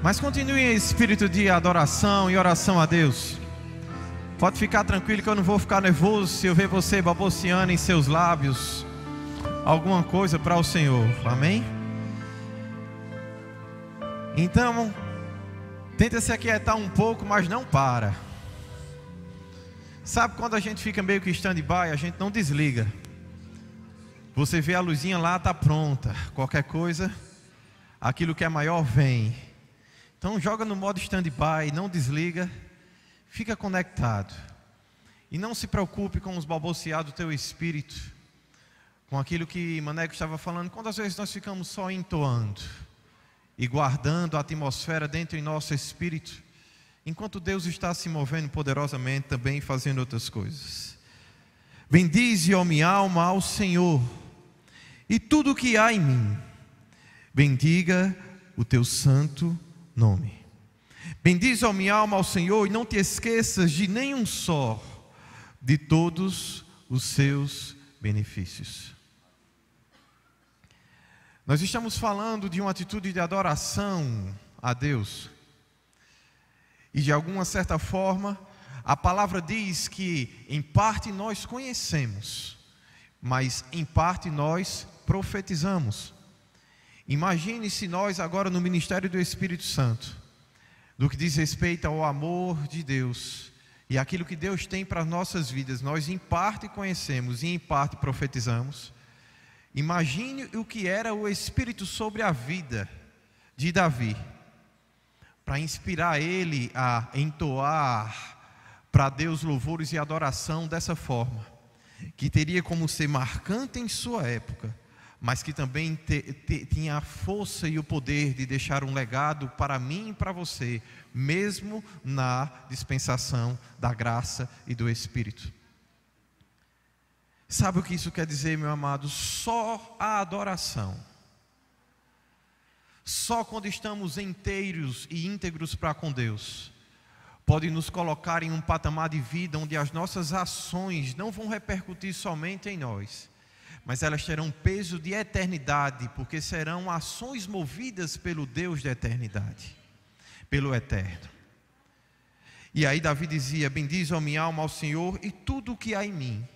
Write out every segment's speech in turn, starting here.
Mas continue em espírito de adoração e oração a Deus. Pode ficar tranquilo que eu não vou ficar nervoso se eu ver você balbuciando em seus lábios alguma coisa para o Senhor, amém? Então, tenta se aquietar um pouco, mas não para. Sabe quando a gente fica meio que stand-by, a gente não desliga. Você vê a luzinha lá, está pronta. Qualquer coisa, aquilo que é maior vem. Então joga no modo stand-by, não desliga. Fica conectado. E não se preocupe com os balbuciados do teu espírito. Com aquilo que Maneco estava falando. Quantas vezes nós ficamos só entoando e guardando a atmosfera dentro em nosso espírito, enquanto Deus está se movendo poderosamente também fazendo outras coisas. Bendize, ó minha alma, ao Senhor, e tudo o que há em mim, bendiga o teu santo nome. Bendize, ó minha alma, ao Senhor, e não te esqueças de nenhum só de todos os seus benefícios. Nós estamos falando de uma atitude de adoração a Deus. E de alguma certa forma, a palavra diz que em parte nós conhecemos, mas em parte nós profetizamos. Imagine se nós agora no ministério do Espírito Santo, do que diz respeito ao amor de Deus e aquilo que Deus tem para as nossas vidas, nós em parte conhecemos e em parte profetizamos. Imagine o que era o Espírito sobre a vida de Davi, para inspirar ele a entoar para Deus louvores e adoração dessa forma, que teria como ser marcante em sua época, mas que também tinha a força e o poder de deixar um legado para mim e para você, mesmo na dispensação da graça e do Espírito. Sabe o que isso quer dizer, meu amado? Só a adoração, só quando estamos inteiros e íntegros para com Deus, pode nos colocar em um patamar de vida onde as nossas ações não vão repercutir somente em nós, mas elas terão peso de eternidade, porque serão ações movidas pelo Deus da eternidade, pelo eterno. E aí Davi dizia: bendize a minha alma ao Senhor e tudo o que há em mim.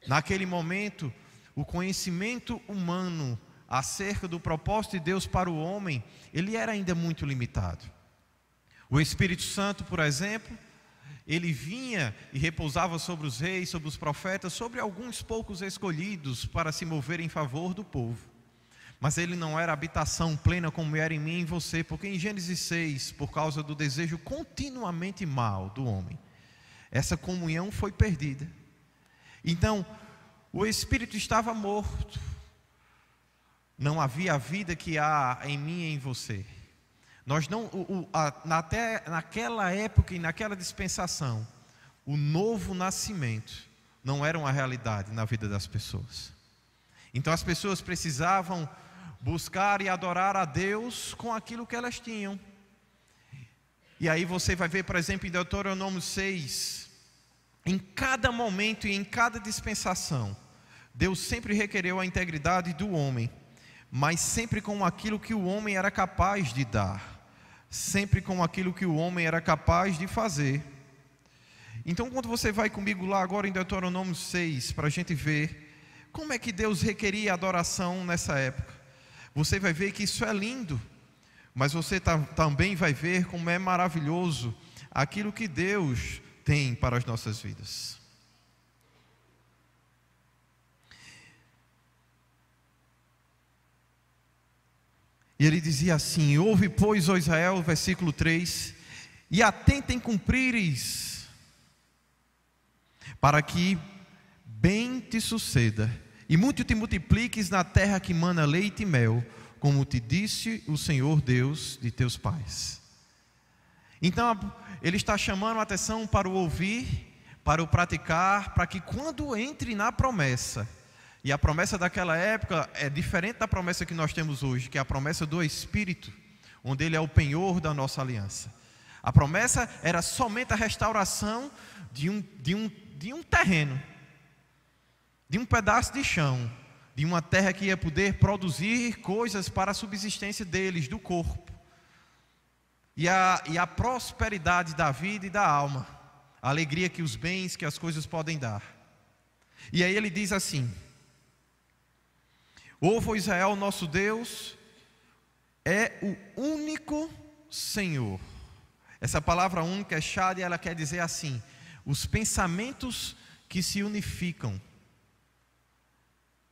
Naquele momento, o conhecimento humano acerca do propósito de Deus para o homem, ele era ainda muito limitado. O Espírito Santo, por exemplo, ele vinha e repousava sobre os reis, sobre os profetas, sobre alguns poucos escolhidos para se mover em favor do povo. Mas ele não era habitação plena como era em mim e em você, porque em Gênesis 6, por causa do desejo continuamente mal do homem, essa comunhão foi perdida. Então, o Espírito estava morto. Não havia a vida que há em mim e em você. Nós não, até naquela época e naquela dispensação, o novo nascimento não era uma realidade na vida das pessoas. Então as pessoas precisavam buscar e adorar a Deus com aquilo que elas tinham. E aí você vai ver, por exemplo, em Deuteronômio 6, em cada momento e em cada dispensação, Deus sempre requereu a integridade do homem, mas sempre com aquilo que o homem era capaz de dar, sempre com aquilo que o homem era capaz de fazer. Então quando você vai comigo lá agora em Deuteronômio 6, para a gente ver como é que Deus requeria adoração nessa época, você vai ver que isso é lindo, mas você também vai ver como é maravilhoso aquilo que Deus tem para as nossas vidas. E ele dizia assim: ouve, pois, ó Israel, versículo 3, e atentem cumprires, para que bem te suceda, e muito te multipliques na terra que mana leite e mel, como te disse o Senhor Deus de teus pais. Então ele está chamando a atenção para o ouvir, para o praticar, para que quando entre na promessa, e a promessa daquela época é diferente da promessa que nós temos hoje, que é a promessa do Espírito, onde Ele é o penhor da nossa aliança. A promessa era somente a restauração de um terreno, de um pedaço de chão, de uma terra que ia poder produzir coisas para a subsistência deles, do corpo. e a prosperidade da vida e da alma, a alegria que os bens, que as coisas podem dar. E aí ele diz assim: ouve, ó Israel, nosso Deus é o único Senhor. Essa palavra única é Shad, e ela quer dizer assim: os pensamentos que se unificam,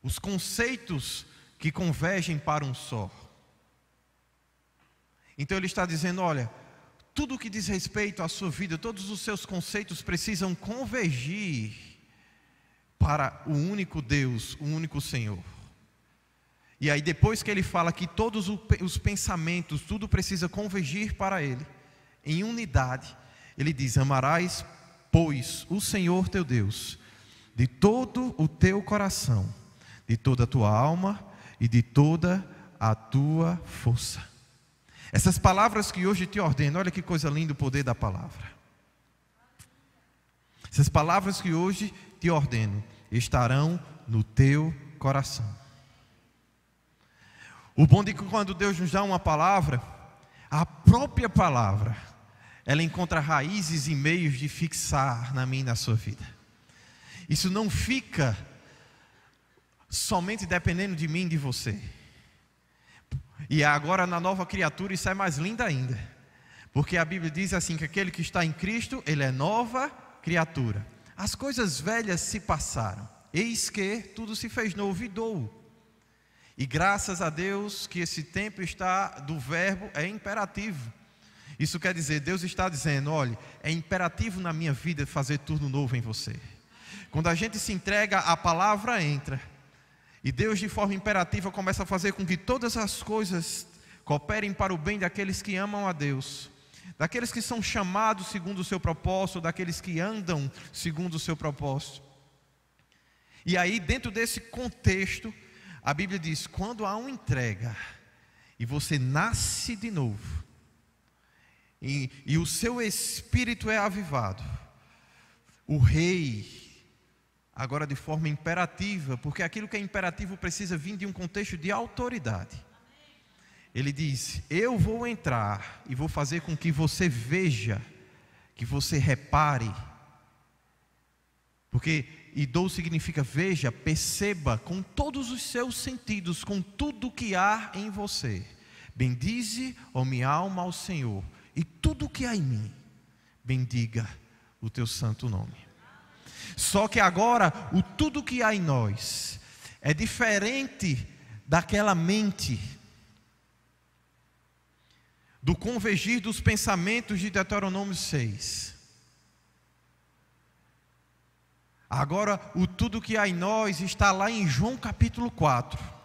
os conceitos que convergem para um só. Então ele está dizendo: olha, tudo que diz respeito à sua vida, todos os seus conceitos precisam convergir para o único Deus, o único Senhor. E aí depois que ele fala que todos os pensamentos, tudo precisa convergir para Ele, em unidade, ele diz: amarás, pois, o Senhor teu Deus, de todo o teu coração, de toda a tua alma e de toda a tua força. Essas palavras que hoje te ordeno, olha que coisa linda o poder da palavra. Essas palavras que hoje te ordeno estarão no teu coração. O bom é que quando Deus nos dá uma palavra, a própria palavra, ela encontra raízes e meios de fixar na minha e na sua vida. Isso não fica somente dependendo de mim e de você. E agora na nova criatura isso é mais lindo ainda, porque a Bíblia diz assim, que aquele que está em Cristo, ele é nova criatura. As coisas velhas se passaram, eis que tudo se fez novo e dou. E graças a Deus que esse tempo está do verbo é imperativo. Isso quer dizer, Deus está dizendo: olha, é imperativo na minha vida fazer tudo novo em você. Quando a gente se entrega, a palavra entra. E Deus de forma imperativa começa a fazer com que todas as coisas cooperem para o bem daqueles que amam a Deus, daqueles que são chamados segundo o seu propósito, daqueles que andam segundo o seu propósito. E aí dentro desse contexto, a Bíblia diz: quando há uma entrega e você nasce de novo, e o seu espírito é avivado, o rei, agora de forma imperativa, porque aquilo que é imperativo precisa vir de um contexto de autoridade. Ele diz: eu vou entrar e vou fazer com que você veja, que você repare, porque idou significa veja, perceba com todos os seus sentidos, com tudo que há em você. Bendize, ó minha alma, ao Senhor, e tudo que há em mim, bendiga o teu santo nome. Só que agora, o tudo que há em nós é diferente daquela mente, do convergir dos pensamentos de Deuteronômio 6. Agora, o tudo que há em nós está lá em João capítulo 4.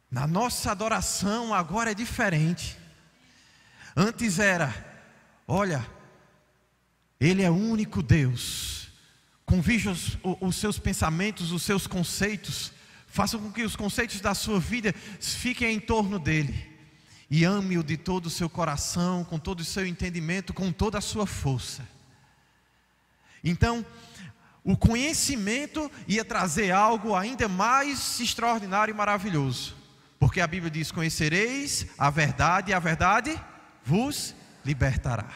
Na nossa adoração agora é diferente. Antes era: olha, Ele é o único Deus. Convija os seus pensamentos, os seus conceitos. Faça com que os conceitos da sua vida fiquem em torno dEle. E ame-o de todo o seu coração, com todo o seu entendimento, com toda a sua força. Então, o conhecimento ia trazer algo ainda mais extraordinário e maravilhoso. Porque a Bíblia diz: conhecereis a verdade, e a verdade vos libertará.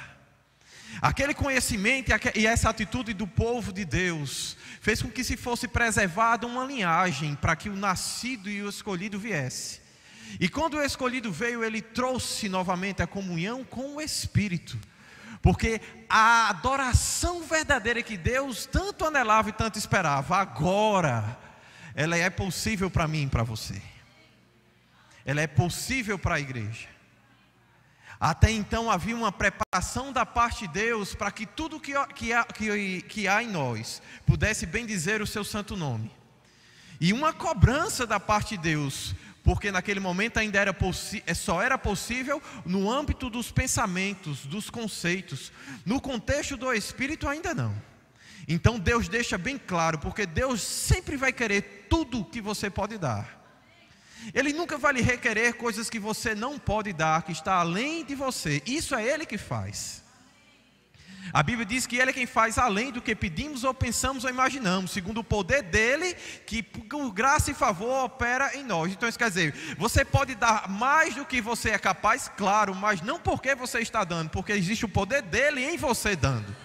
Aquele conhecimento e essa atitude do povo de Deus fez com que se fosse preservada uma linhagem para que o nascido e o escolhido viesse. E quando o escolhido veio, ele trouxe novamente a comunhão com o Espírito. Porque a adoração verdadeira que Deus tanto anelava e tanto esperava, agora ela é possível para mim e para você. Ela é possível para a igreja. Até então havia uma preparação da parte de Deus para que tudo que há em nós pudesse bendizer o seu santo nome. E uma cobrança da parte de Deus, porque naquele momento ainda só era possível no âmbito dos pensamentos, dos conceitos. No contexto do Espírito ainda não. Então Deus deixa bem claro, porque Deus sempre vai querer tudo que você pode dar. Ele nunca vai lhe requerer coisas que você não pode dar, que está além de você. Isso é Ele que faz. A Bíblia diz que Ele é quem faz além do que pedimos ou pensamos ou imaginamos, segundo o poder dEle, que por graça e favor opera em nós. Então isso quer dizer, você pode dar mais do que você é capaz, claro, mas não porque você está dando, porque existe o poder dEle em você dando.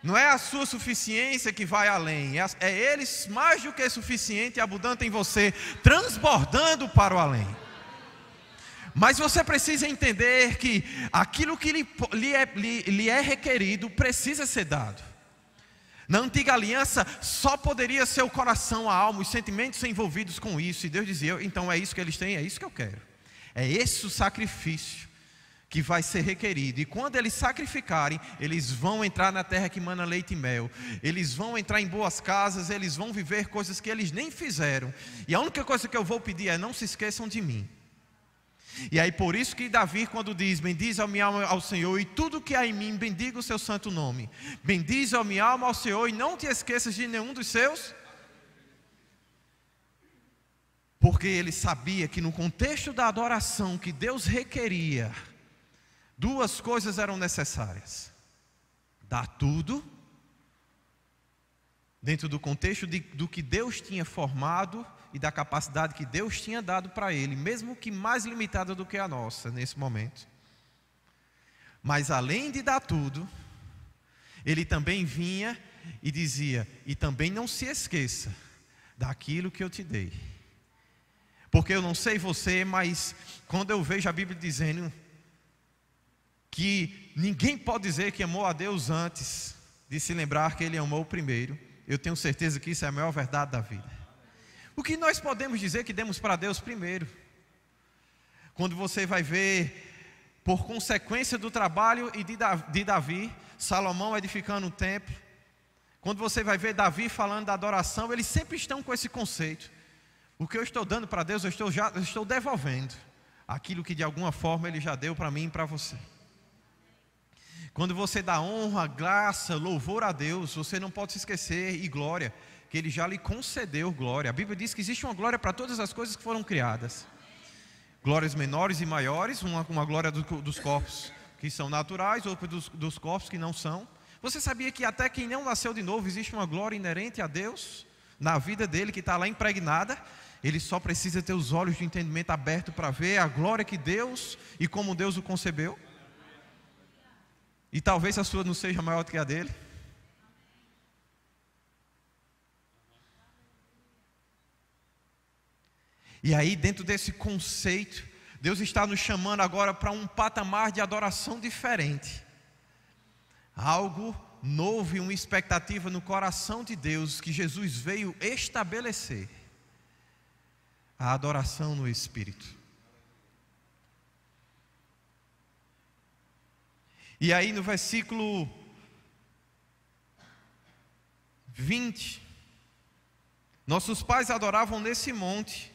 Não é a sua suficiência que vai além, é Ele mais do que suficiente e abundante em você, transbordando para o além. Mas você precisa entender que aquilo que lhe é requerido precisa ser dado. Na antiga aliança só poderia ser o coração, a alma, os sentimentos envolvidos com isso. E Deus dizia, então é isso que eles têm, é isso que eu quero. É esse o sacrifício que vai ser requerido. E quando eles sacrificarem, eles vão entrar na terra que mana leite e mel. Eles vão entrar em boas casas, eles vão viver coisas que eles nem fizeram. E a única coisa que eu vou pedir é, não se esqueçam de mim. E aí por isso que Davi, quando diz, bendize a minha alma ao Senhor, e tudo que há em mim, bendiga o seu santo nome. Bendize a minha alma ao Senhor, e não te esqueças de nenhum dos seus. Porque ele sabia que no contexto da adoração que Deus requeria, duas coisas eram necessárias: dar tudo, dentro do contexto do que Deus tinha formado, e da capacidade que Deus tinha dado para ele, mesmo que mais limitada do que a nossa nesse momento. Mas além de dar tudo, ele também vinha e dizia, e também não se esqueça daquilo que eu te dei. Porque eu não sei você, mas quando eu vejo a Bíblia dizendo que ninguém pode dizer que amou a Deus antes de se lembrar que Ele amou primeiro, eu tenho certeza que isso é a maior verdade da vida. O que nós podemos dizer que demos para Deus primeiro? Quando você vai ver, por consequência do trabalho de Davi, Salomão edificando um templo. Quando você vai ver Davi falando da adoração, eles sempre estão com esse conceito. O que eu estou dando para Deus, eu estou devolvendo aquilo que de alguma forma Ele já deu para mim e para você. Quando você dá honra, graça, louvor a Deus, você não pode se esquecer, e glória, que Ele já lhe concedeu glória. A Bíblia diz que existe uma glória para todas as coisas que foram criadas. Glórias menores e maiores, uma glória dos corpos que são naturais, outra dos corpos que não são. Você sabia que até quem não nasceu de novo, existe uma glória inerente a Deus, na vida dele, que está lá impregnada? Ele só precisa ter os olhos de entendimento abertos para ver a glória que Deus, e como Deus o concebeu. E talvez a sua não seja maior do que a dele. E aí, dentro desse conceito, Deus está nos chamando agora para um patamar de adoração diferente. Algo novo e uma expectativa no coração de Deus que Jesus veio estabelecer. A adoração no Espírito. E aí no versículo 20, nossos pais adoravam nesse monte.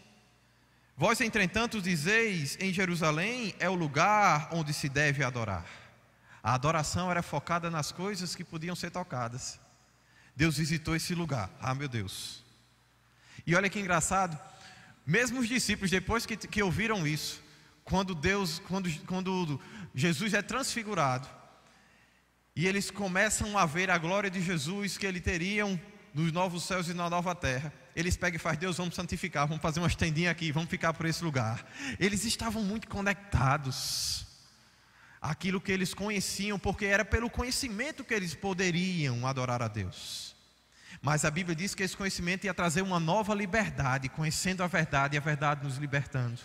Vós, entretanto, dizeis, em Jerusalém é o lugar onde se deve adorar. A adoração era focada nas coisas que podiam ser tocadas. Deus visitou esse lugar. Ah, meu Deus. E olha que engraçado, mesmo os discípulos, depois que ouviram isso, quando Jesus é transfigurado, e eles começam a ver a glória de Jesus que eles teriam nos novos céus e na nova terra, eles pegam e fazem, Deus, vamos santificar, vamos fazer umas tendinhas aqui, vamos ficar por esse lugar. Eles estavam muito conectados àquilo que eles conheciam, porque era pelo conhecimento que eles poderiam adorar a Deus. Mas a Bíblia diz que esse conhecimento ia trazer uma nova liberdade, conhecendo a verdade e a verdade nos libertando.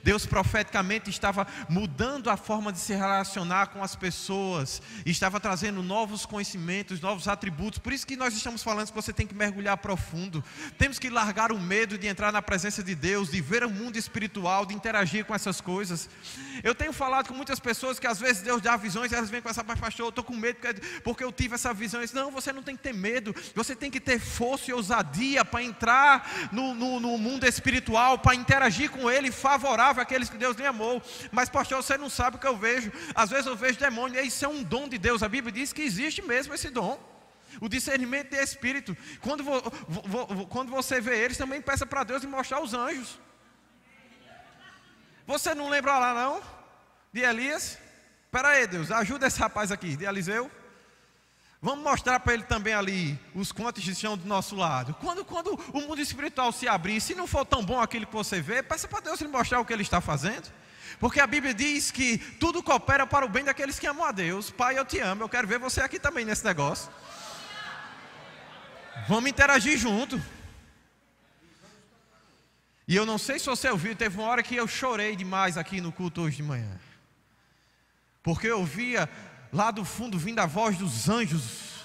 Deus profeticamente estava mudando a forma de se relacionar com as pessoas, estava trazendo novos conhecimentos, novos atributos. Por isso que nós estamos falando que você tem que mergulhar profundo. Temos que largar o medo de entrar na presença de Deus, de ver o mundo espiritual, de interagir com essas coisas. Eu tenho falado com muitas pessoas que às vezes Deus dá visões e elas vêm com essa, mas pastor, eu estou com medo porque eu tive essa visão. Não, você não tem que ter medo, você tem que ter força e ousadia para entrar no mundo espiritual, para interagir com Ele, favorável àqueles que Deus nem amou. Mas pastor, você não sabe o que eu vejo. Às vezes eu vejo demônio, e isso é um dom de Deus. A Bíblia diz que existe mesmo esse dom, o discernimento de espírito. Quando você vê eles, também peça para Deus de mostrar os anjos. Você não lembra lá não? De Elias? Espera aí, Deus, ajuda esse rapaz aqui, de Eliseu. Vamos mostrar para ele também ali os contos de chão do nosso lado. Quando o mundo espiritual se abrir, se não for tão bom aquilo que você vê, peça para Deus lhe mostrar o que ele está fazendo. Porque a Bíblia diz que tudo coopera para o bem daqueles que amam a Deus. Pai, eu te amo, eu quero ver você aqui também nesse negócio. Vamos interagir junto. E eu não sei se você ouviu, teve uma hora que eu chorei demais aqui no culto hoje de manhã. Porque eu via lá do fundo vindo a voz dos anjos.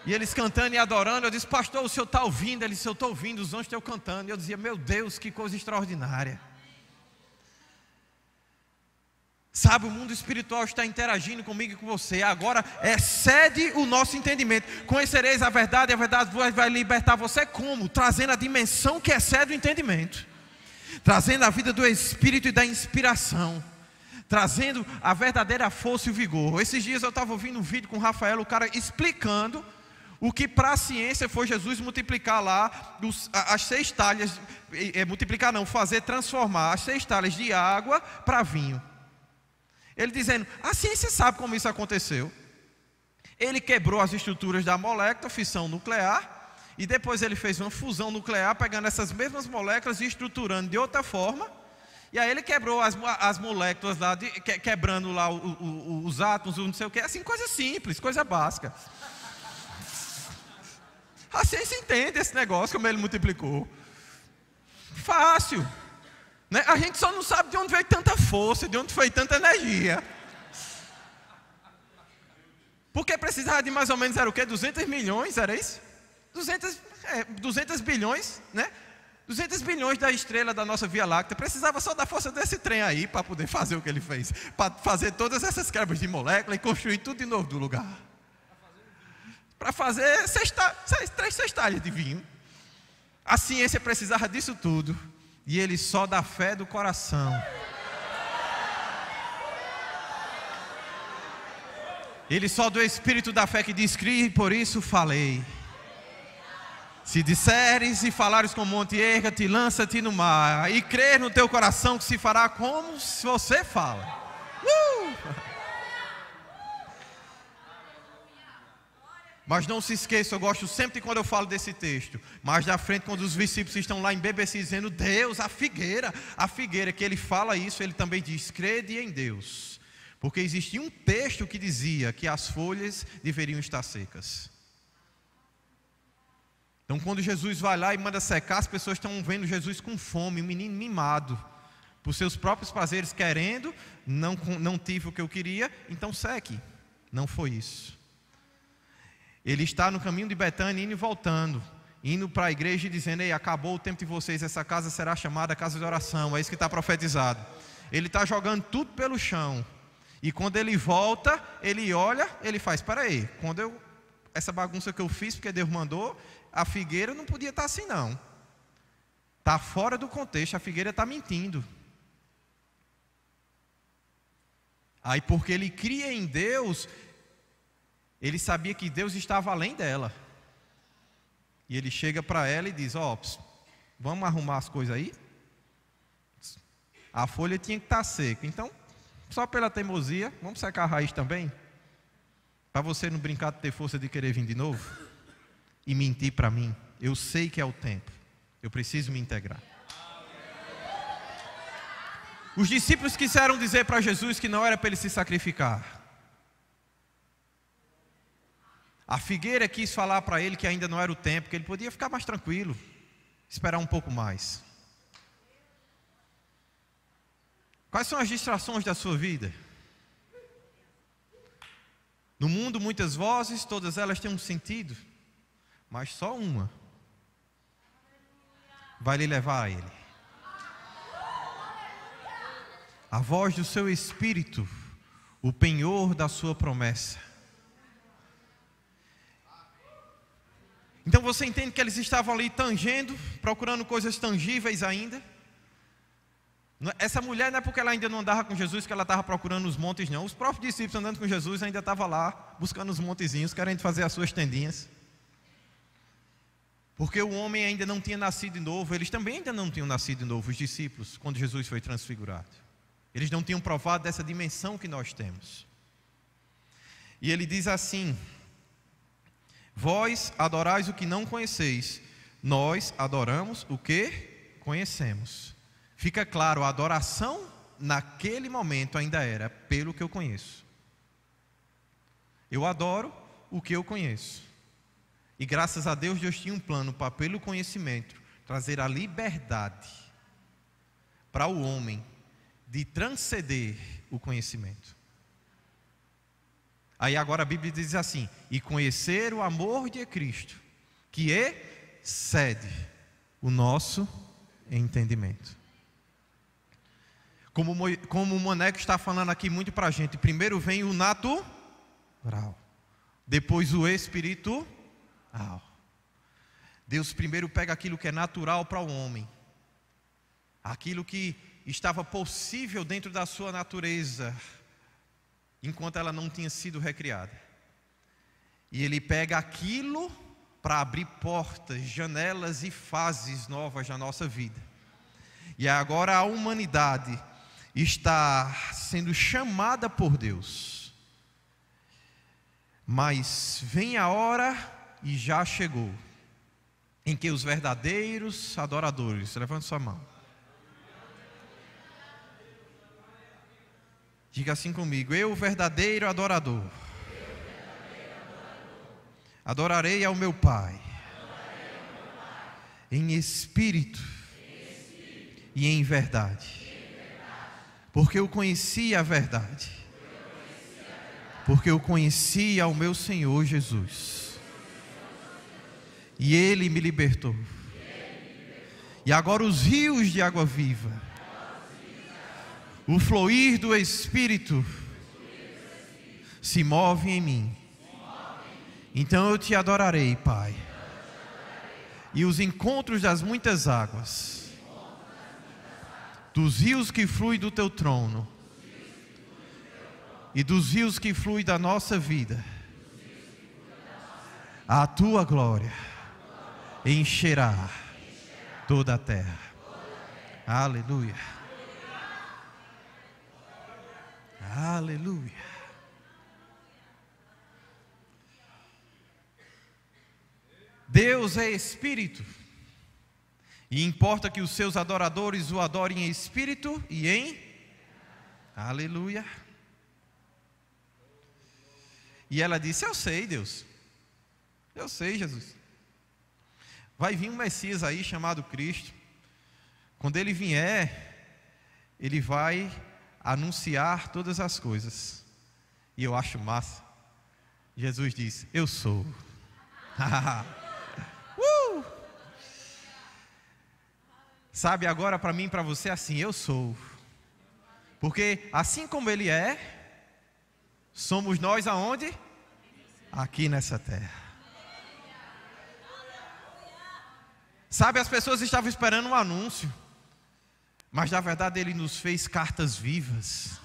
E eles cantando e adorando. Eu disse, pastor, o senhor está ouvindo? Ele disse, eu estou ouvindo, os anjos estão cantando. E eu dizia, meu Deus, que coisa extraordinária. Sabe, o mundo espiritual está interagindo comigo e com você. Agora excede o nosso entendimento. Conhecereis a verdade vai libertar você como? Trazendo a dimensão que excede o entendimento. Trazendo a vida do Espírito e da inspiração. Trazendo a verdadeira força e o vigor. Esses dias eu estava ouvindo um vídeo com o Rafael, o cara explicando o que para a ciência foi Jesus multiplicar lá as 6 talhas, multiplicar não, transformar as 6 talhas de água para vinho. Ele dizendo, a ciência sabe como isso aconteceu. Ele quebrou as estruturas da molécula, fissão nuclear, e depois ele fez uma fusão nuclear, pegando essas mesmas moléculas e estruturando de outra forma. E aí ele quebrou as moléculas lá, quebrando lá os átomos, não sei o que, assim, coisa simples, coisa básica. A ciência entende esse negócio, como ele multiplicou. Fácil. Né? A gente só não sabe de onde veio tanta força, de onde foi tanta energia. Porque precisava de mais ou menos, era o quê? 200 milhões, era isso? 200 bilhões, né? 200 bilhões da estrela da nossa Via Láctea. Precisava só da força desse trem aí para poder fazer o que ele fez. Para fazer todas essas quebras de molécula e construir tudo de novo do lugar. Para fazer 3 cestalhas de vinho. A ciência precisava disso tudo. E ele só dá fé do coração. Ele só do Espírito da fé que diz, crie, por isso falei. Se disseres e falares com o monte, erga-te, lança-te no mar. E crer no teu coração que se fará como se você fala. Mas não se esqueça, eu gosto sempre quando eu falo desse texto. Mais da frente, quando os discípulos estão lá embebecidos, dizendo, Deus, a figueira, que ele fala isso, ele também diz, crede em Deus. Porque existia um texto que dizia que as folhas deveriam estar secas. Então quando Jesus vai lá e manda secar, as pessoas estão vendo Jesus com fome, um menino mimado, por seus próprios prazeres, querendo, não tive o que eu queria, então seque. Não foi isso. Ele está no caminho de Betânia, indo e voltando, indo para a igreja e dizendo, ei, acabou o tempo de vocês, essa casa será chamada casa de oração, é isso que está profetizado. Ele está jogando tudo pelo chão, e quando ele volta, ele olha, ele faz, espera aí, essa bagunça que eu fiz, porque Deus mandou, a figueira não podia estar assim não, está fora do contexto, a figueira está mentindo. Aí porque ele cria em Deus, ele sabia que Deus estava além dela. E ele chega para ela e diz, vamos arrumar as coisas aí? A folha tinha que estar seca, então, só pela teimosia, vamos secar a raiz também? Para você não brincar de ter força de querer vir de novo? E mentir para mim. Eu sei que é o tempo, eu preciso me integrar. Os discípulos quiseram dizer para Jesus que não era para ele se sacrificar. A figueira quis falar para ele que ainda não era o tempo, que ele podia ficar mais tranquilo, esperar um pouco mais. Quais são as distrações da sua vida? No mundo, muitas vozes, todas elas têm um sentido, mas só uma vai lhe levar a Ele. A voz do seu Espírito, o penhor da sua promessa. Então você entende que eles estavam ali tangendo, procurando coisas tangíveis ainda. Essa mulher não é porque ela ainda não andava com Jesus que ela estava procurando os montes, não. Os próprios discípulos andando com Jesus ainda estavam lá, buscando os montezinhos, querendo fazer as suas tendinhas. Porque o homem ainda não tinha nascido de novo, eles também ainda não tinham nascido de novo, os discípulos, quando Jesus foi transfigurado. Eles não tinham provado dessa dimensão que nós temos. E ele diz assim: vós adorais o que não conheceis, nós adoramos o que conhecemos. Fica claro, a adoração naquele momento ainda era pelo que eu conheço. Eu adoro o que eu conheço. E graças a Deus, Deus tinha um plano para, pelo conhecimento, trazer a liberdade para o homem de transcender o conhecimento. Aí agora a Bíblia diz assim: e conhecer o amor de Cristo, que excede o nosso entendimento. Como o Maneco está falando aqui muito para a gente, primeiro vem o natural, depois o espiritual. Deus primeiro pega aquilo que é natural para o homem, aquilo que estava possível dentro da sua natureza, enquanto ela não tinha sido recriada. E Ele pega aquilo para abrir portas, janelas e fases novas na nossa vida. E agora a humanidade está sendo chamada por Deus. Mas vem a hora, e já chegou, em que os verdadeiros adoradores, levante sua mão, diga assim comigo: eu, verdadeiro adorador, adorarei ao meu Pai, em espírito e em verdade, porque eu conheci a verdade, porque eu conheci ao meu Senhor Jesus, e Ele me libertou, e agora os rios de água viva, o fluir do Espírito se move em mim. Então eu te adorarei, Pai. E os encontros das muitas águas, dos rios que fluem do teu trono, e dos rios que fluem da nossa vida, a tua glória encherá toda a terra. Aleluia. Aleluia. Deus é Espírito, e importa que os seus adoradores o adorem em espírito e em aleluia. E ela disse: eu sei, Deus, eu sei, Jesus, vai vir um Messias aí chamado Cristo. Quando ele vier, ele vai anunciar todas as coisas. E eu acho massa. Jesus disse: eu sou. Sabe, agora para mim e para você assim: eu sou. Porque assim como Ele é, somos nós aonde? Aqui nessa terra. Sabe, as pessoas estavam esperando um anúncio, mas na verdade Ele nos fez cartas vivas,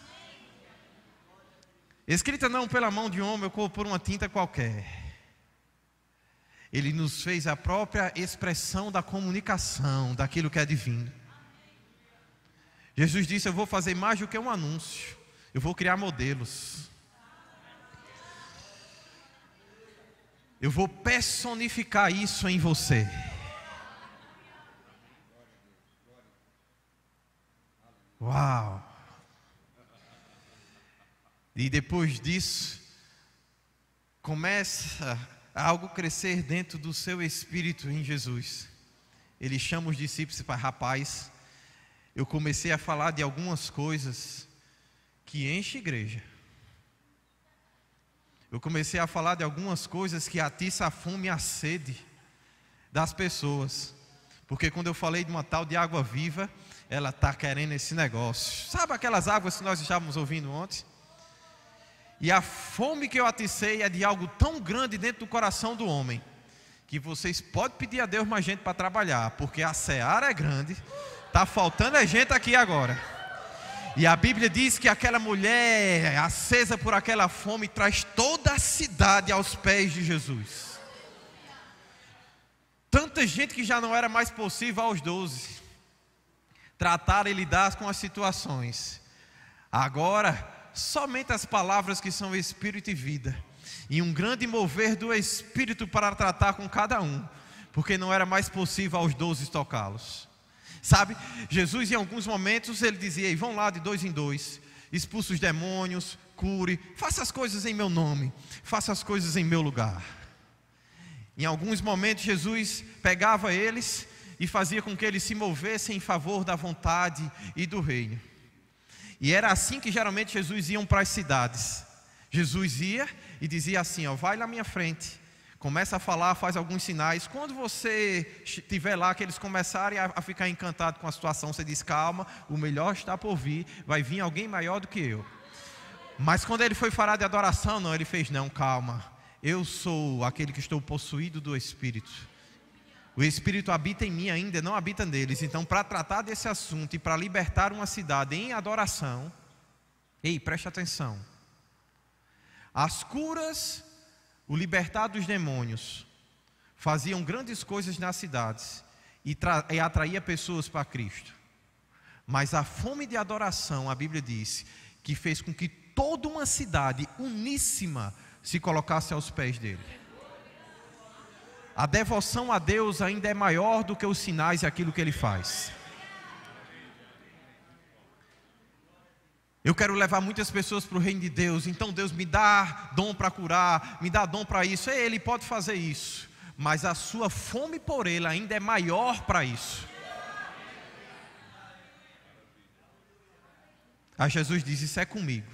escrita não pela mão de homem ou por uma tinta qualquer. Ele nos fez a própria expressão da comunicação daquilo que é divino. Jesus disse: eu vou fazer mais do que um anúncio, eu vou criar modelos, eu vou personificar isso em você. Uau! E depois disso, começa algo crescer dentro do seu espírito em Jesus. Ele chama os discípulos para: rapaz, eu comecei a falar de algumas coisas que enchem a igreja. Eu comecei a falar de algumas coisas que atiçam a fome e a sede das pessoas. Porque quando eu falei de uma tal de água viva, ela está querendo esse negócio. Sabe aquelas águas que nós estávamos ouvindo ontem? E a fome que eu aticei é de algo tão grande dentro do coração do homem, que vocês podem pedir a Deus mais gente para trabalhar, porque a seara é grande, está faltando gente aqui agora. E a Bíblia diz que aquela mulher, acesa por aquela fome, traz toda a cidade aos pés de Jesus. Tanta gente que já não era mais possível aos 12 tratar e lidar com as situações. Agora, somente as palavras que são espírito e vida, e um grande mover do Espírito para tratar com cada um, porque não era mais possível aos 12 tocá-los. Sabe, Jesus em alguns momentos ele dizia: "Ei, vão lá de 2 em 2, expulse os demônios, cure, faça as coisas em meu nome, faça as coisas em meu lugar." Em alguns momentos Jesus pegava eles e fazia com que eles se movessem em favor da vontade e do reino. E era assim que geralmente Jesus ia para as cidades. Jesus ia e dizia assim: ó, vai na minha frente, começa a falar, faz alguns sinais. Quando você estiver lá, que eles começarem a ficar encantados com a situação, você diz: calma, o melhor está por vir, vai vir alguém maior do que eu. Mas quando ele foi falar de adoração, não, ele fez: não, calma, eu sou aquele que estou possuído do Espírito. O Espírito habita em mim ainda, não habita neles. Então, para tratar desse assunto e para libertar uma cidade em adoração, ei, preste atenção. As curas, o libertar dos demônios, faziam grandes coisas nas cidades e atraía pessoas para Cristo. Mas a fome de adoração, a Bíblia diz, que fez com que toda uma cidade uníssima se colocasse aos pés dele. A devoção a Deus ainda é maior do que os sinais e aquilo que Ele faz. Eu quero levar muitas pessoas para o reino de Deus. Então Deus me dá dom para curar, me dá dom para isso. Ele pode fazer isso, mas a sua fome por Ele ainda é maior para isso. Aí Jesus diz: isso é comigo,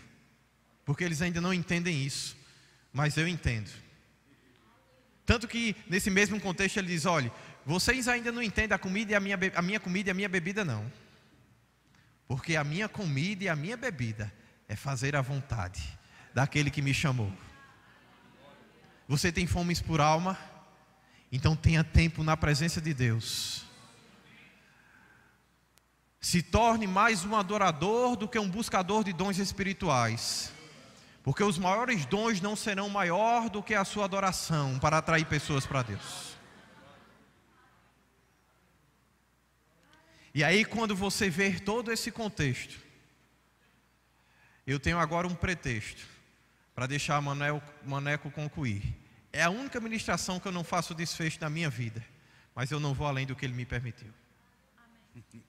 porque eles ainda não entendem isso, mas eu entendo. Tanto que nesse mesmo contexto ele diz: olha, vocês ainda não entendem a comida e a minha comida e a minha bebida não. Porque a minha comida e a minha bebida é fazer a vontade daquele que me chamou. Você tem fome por alma? Então tenha tempo na presença de Deus. Se torne mais um adorador do que um buscador de dons espirituais. Porque os maiores dons não serão maior do que a sua adoração para atrair pessoas para Deus. E aí, quando você vê todo esse contexto, eu tenho agora um pretexto para deixar Maneco concluir. É a única ministração que eu não faço desfecho na minha vida, mas eu não vou além do que ele me permitiu. Amém.